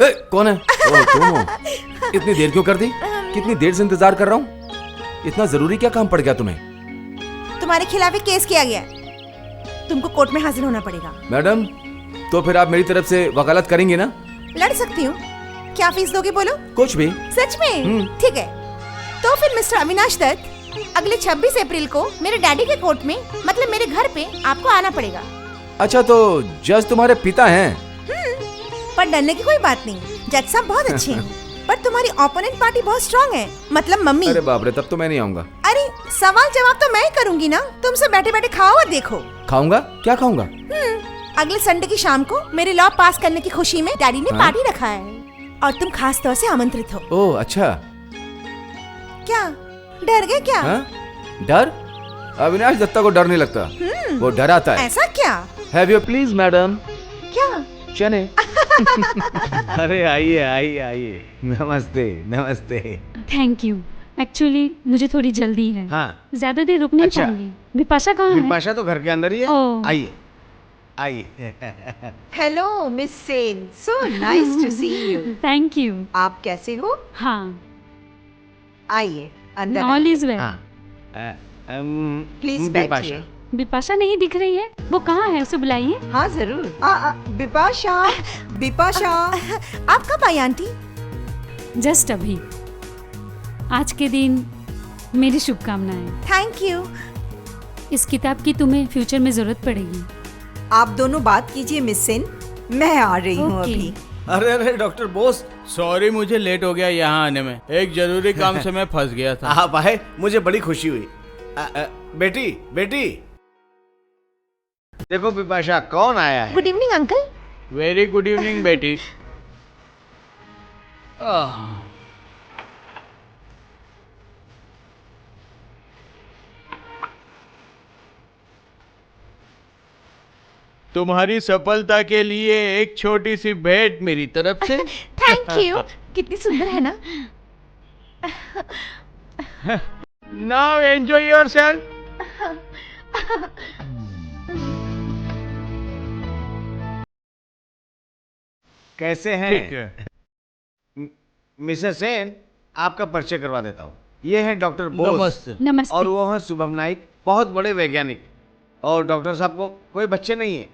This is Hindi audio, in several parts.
कौन है? ओ, तुम हो। इतनी देर क्यों कर दी? कितनी देर से इंतजार कर रहा हूँ। इतना जरूरी क्या काम पड़ गया तुम्हें? तुम्हारे खिलाफ एक केस किया गया है, तुमको कोर्ट में हाजिर होना पड़ेगा। मैडम, तो फिर आप मेरी तरफ से वकालत करेंगी ना? लड़ सकती हूँ। क्या फीस दोगे बोलो? कुछ भी। सच में? ठीक है, तो फिर मिस्टर अविनाश दत्त, अगले 26 अप्रैल को मेरे डैडी के कोर्ट में, मतलब मेरे घर पे आपको आना पड़ेगा। अच्छा, तो जज तुम्हारे पिता हैं? पर डरने की कोई बात नहीं, जज साहब बहुत अच्छे हैं। पर तुम्हारी ओपोनेंट पार्टी बहुत स्ट्रांग है, मतलब मम्मी। अरे बाप रे, तब तो मैं नहीं आऊंगा। अरे सवाल जवाब तो मैं ही करूंगी ना, तुमसे बैठे बैठे खाओ और देखो। खाऊंगा? क्या खाऊंगा? अगले संडे की शाम को मेरे लॉ पास करने की खुशी में डैडी ने पार्टी रखा है और तुम खास तौर से आमंत्रित हो। ओह अच्छा। क्या डर गए क्या? डर? अविनाश दत्ता को डर नहीं लगता, वो डराता है। ऐसा क्या? Have you please madam. क्या? चने। अरे आइए आइए आइए, नमस्ते नमस्ते। Thank you. एक्चुअली मुझे थोड़ी जल्दी है। हाँ, ज्यादा देर रुक नहीं अच्छा। पाएंगे। विपाशा कहाँ है? विपाशा तो घर के अंदर ही है। ओह। आइए आइए। Hello miss Sen, so nice to see you. Thank you. आप कैसे हो? हाँ, आइए अंदर ऑल इज वेल। हाँ, प्लीज विपाशा। बैठिए। विपाशा नहीं दिख रही है, वो कहाँ है? उसे बुलाइए। हाँ जरूर। बिपाशा। बिपाशा। आप कब आई आंटी? जस्ट अभी। आज के दिन मेरी शुभकामनाएं। Thank you. इस किताब की तुम्हें फ्यूचर में जरूरत पड़ेगी। आप दोनों बात कीजिए मिस सेन, मैं आ रही हूँ ओके। अभी। अरे अरे डॉक्टर बोस, सॉरी मुझे लेट हो गया यहाँ आने में। एक जरूरी काम से मैं फंस गया था। आप आए, मुझे बड़ी खुशी हुई। बेटी बेटी, देखो विपाशा कौन आया है। Good evening uncle. Very good evening बेटी। तुम्हारी सफलता के लिए एक छोटी सी भेंट मेरी तरफ से। Thank you. कितनी सुंदर है ना? Now enjoy yourself. कैसे हैं? ठीक है। मिसेस सेन, आपका परिचय करवा देता हूँ। ये है डॉक्टर बोस। नमस्ते। नमस्ते। और वो है शुभम नाइक, बहुत बड़े वैज्ञानिक। और डॉक्टर साहब को कोई बच्चे नहीं है,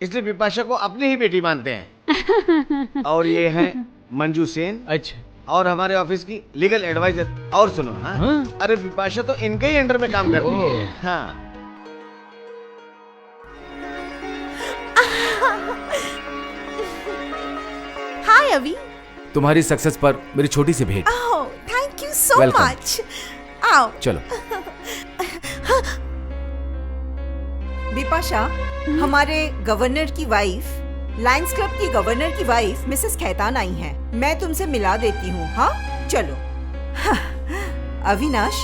इसलिए विपाशा को अपनी ही बेटी मानते हैं। और ये है मंजू सेन, अच्छा। और हमारे ऑफिस की लीगल एडवाइजर। और सुनो, हाँ, हाँ? अरे विपाशा तो इनके ही अंडर में काम करती है। ओह। हाँ। हाय अवी। तुम्हारी सक्सेस पर मेरी छोटी सी भेंट। Oh thank you so Welcome. Much. आओ। चलो। बिपाशा, हमारे गवर्नर की वाइफ, लायंस क्लब की गवर्नर की वाइफ मिसेस खैतान आई हैं। मैं तुमसे मिला देती हूँ। हाँ चलो। अविनाश,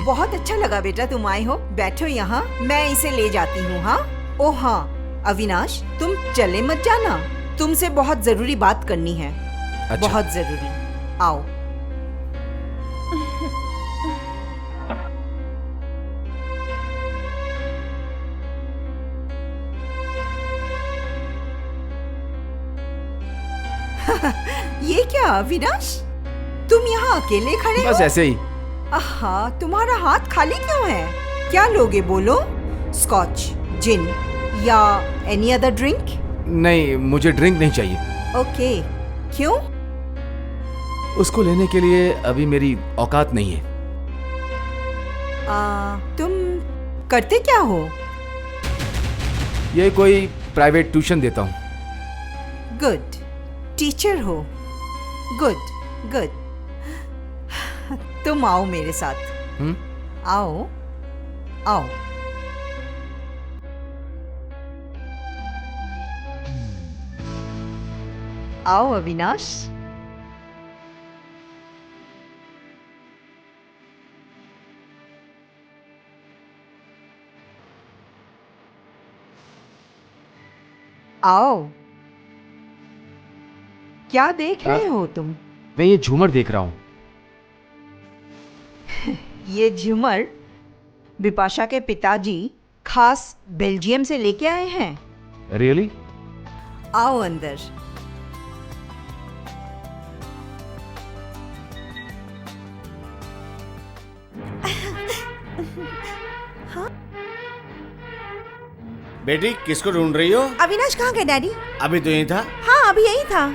बहुत अच्छा लगा बेटा तुम आए हो। बैठो यहाँ, मैं इसे ले जाती हूँ। हाँ। ओ हाँ अविनाश, तुम चले मत जाना, तुमसे बहुत जरूरी बात करनी है। अच्छा। बहुत जरूरी। आओ। ये क्या अविनाश, तुम यहाँ अकेले खड़े बस हो? ऐसे ही। आहा, तुम्हारा हाथ खाली क्यों है? क्या लोगे बोलो? स्कॉच, जिन या एनी अदर ड्रिंक? नहीं, मुझे ड्रिंक नहीं चाहिए। ओके, क्यों? उसको लेने के लिए अभी मेरी औकात नहीं है। तुम करते क्या हो? ये कोई प्राइवेट ट्यूशन देता हूँ। गुड, टीचर हो। Good good. तुम आओ मेरे साथ। आओ आओ। आओ अविनाश। आओ। क्या देख रहे हो तुम? मैं ये झूमर देख रहा हूँ। ये झूमर बिपाशा के पिताजी खास बेल्जियम से लेके आए हैं। रियली? आओ अंदर। बेटी किसको ढूंढ रही हो? अविनाश कहाँ गए डैडी? अभी तो यही था। हाँ अभी यही था।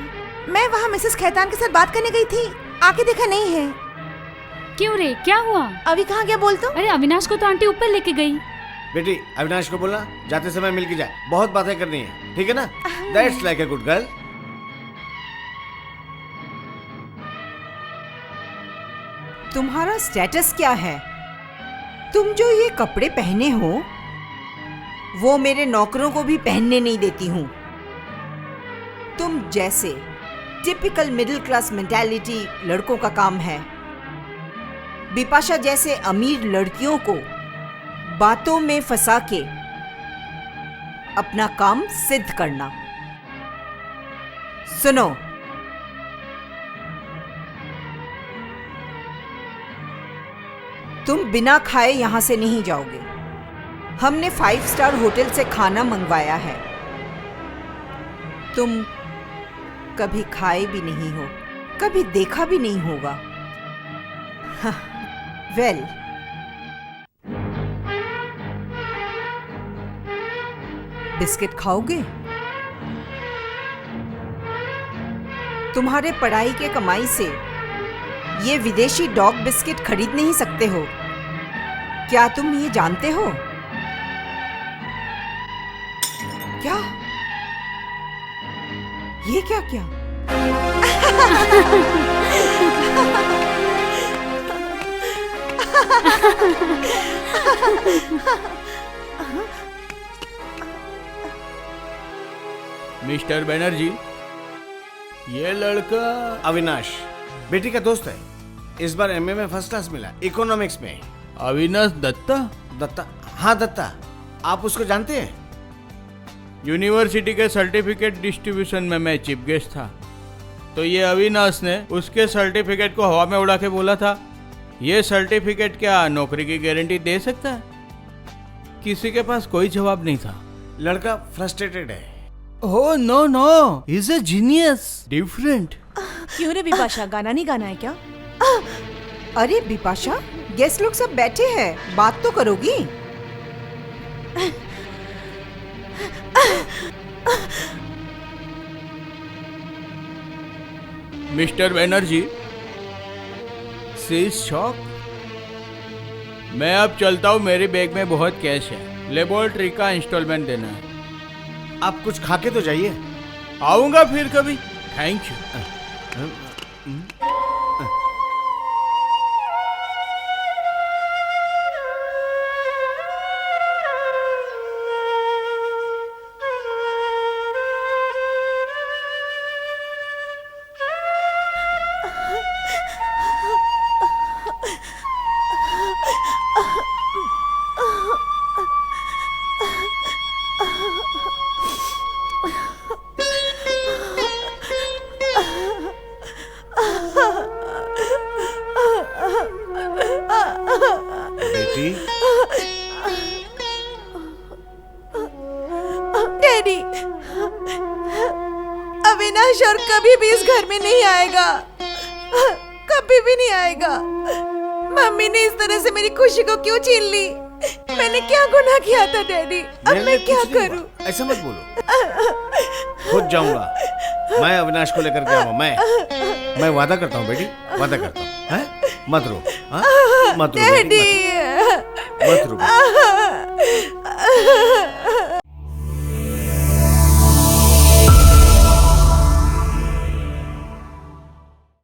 मैं वहाँ मिसेस खैतान के साथ बात करने गई थी, आके देखा नहीं है। क्यों रे, क्या हुआ? अभी कहाँ गया बोल तो? अरे अविनाश को तो आंटी ऊपर लेके गई। बेटी अविनाश को बोलना जाते समय मिल के जाए, बहुत बातें करनी है, ठीक है ना? That's like a good girl. तुम्हारा स्टेटस क्या है? तुम जो ये कपड़े पहने हो वो मेरे नौकरों को भी पहनने नहीं देती हूँ। तुम जैसे टिपिकल मिडिल क्लास मेंटालिटी लड़कों का काम है। बिपाशा जैसे अमीर लड़कियों को बातों में फंसा के अपना काम सिद्ध करना। सुनो, तुम बिना खाए यहां से नहीं जाओगे। हमने 5 स्टार होटल से खाना मंगवाया है। तुम कभी खाए भी नहीं हो, कभी देखा भी नहीं होगा। वेल, बिस्किट खाओगे? तुम्हारे पढ़ाई के कमाई से ये विदेशी डॉग बिस्किट खरीद नहीं सकते हो। क्या तुम ये जानते हो? क्या? ये क्या क्या? मिस्टर बनर्जी, ये लड़का अविनाश बेटी का दोस्त है। इस बार एमए में फर्स्ट क्लास मिला, इकोनॉमिक्स में। अविनाश दत्ता? दत्ता? हाँ दत्ता। आप उसको जानते हैं? यूनिवर्सिटी के सर्टिफिकेट डिस्ट्रीब्यूशन में मैं चीफ गेस्ट था, तो ये अविनाश ने उसके सर्टिफिकेट को हवा में उड़ा के बोला था, ये सर्टिफिकेट क्या नौकरी की गारंटी दे सकता है? किसी के पास कोई जवाब नहीं था। लड़का फ्रस्ट्रेटेड है। Oh no no, is a genius, different. क्यों रे बिपाशा, गाना नहीं गाना है क्या? अरे बिपाशा, गेस्ट लोग सब बैठे हैं, बात तो करोगी? Mister Banerjee, she is shock. मैं अब चलता हूँ, मेरे बैग में बहुत कैश है, लेबोरेटरी का इंस्टॉलमेंट देना है। आप कुछ खा के तो जाइए। आऊंगा फिर कभी। Thank you. बेटी डैडी, अविनाश और कभी भी इस घर में नहीं आएगा, कभी भी नहीं आएगा। मम्मी ने इस तरह से मेरी खुशी को क्यों छीन ली? मैंने क्या गुनाह किया था डैडी? अब मैं क्या कुछ नहीं करूं? हुआ। ऐसा मत बोलो। खुद जाऊंगा, मैं अविनाश को लेकर के आऊंगा। मैं वादा करता हूँ बेटी, वादा करता हूँ। हैं? मत रो, हाँ? मत रो बेटी, डैडी मत रो।